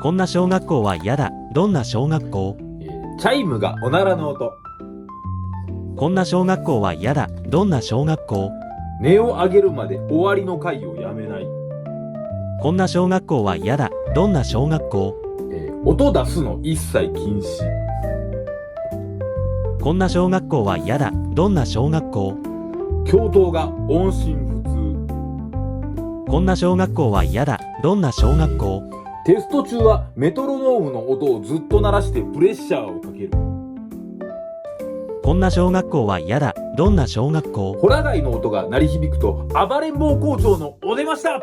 こんな小学校は嫌だ。どんな小学校？チャイムがおならの音。こんな小学校は嫌だ。どんな小学校？音を上げるまで終わりの回をやめない。こんな小学校は嫌だ。どんな小学校？音出すの一切禁止。こんな小学校は嫌だ。どんな小学校？教頭が音信不通。こんな小学校は嫌だ。どんな小学校？テスト中はメトロノームの音をずっと鳴らしてプレッシャーをかける。こんな小学校は嫌だ。どんな小学校？ホラ貝の音が鳴り響くと暴れん坊校長のお出ました。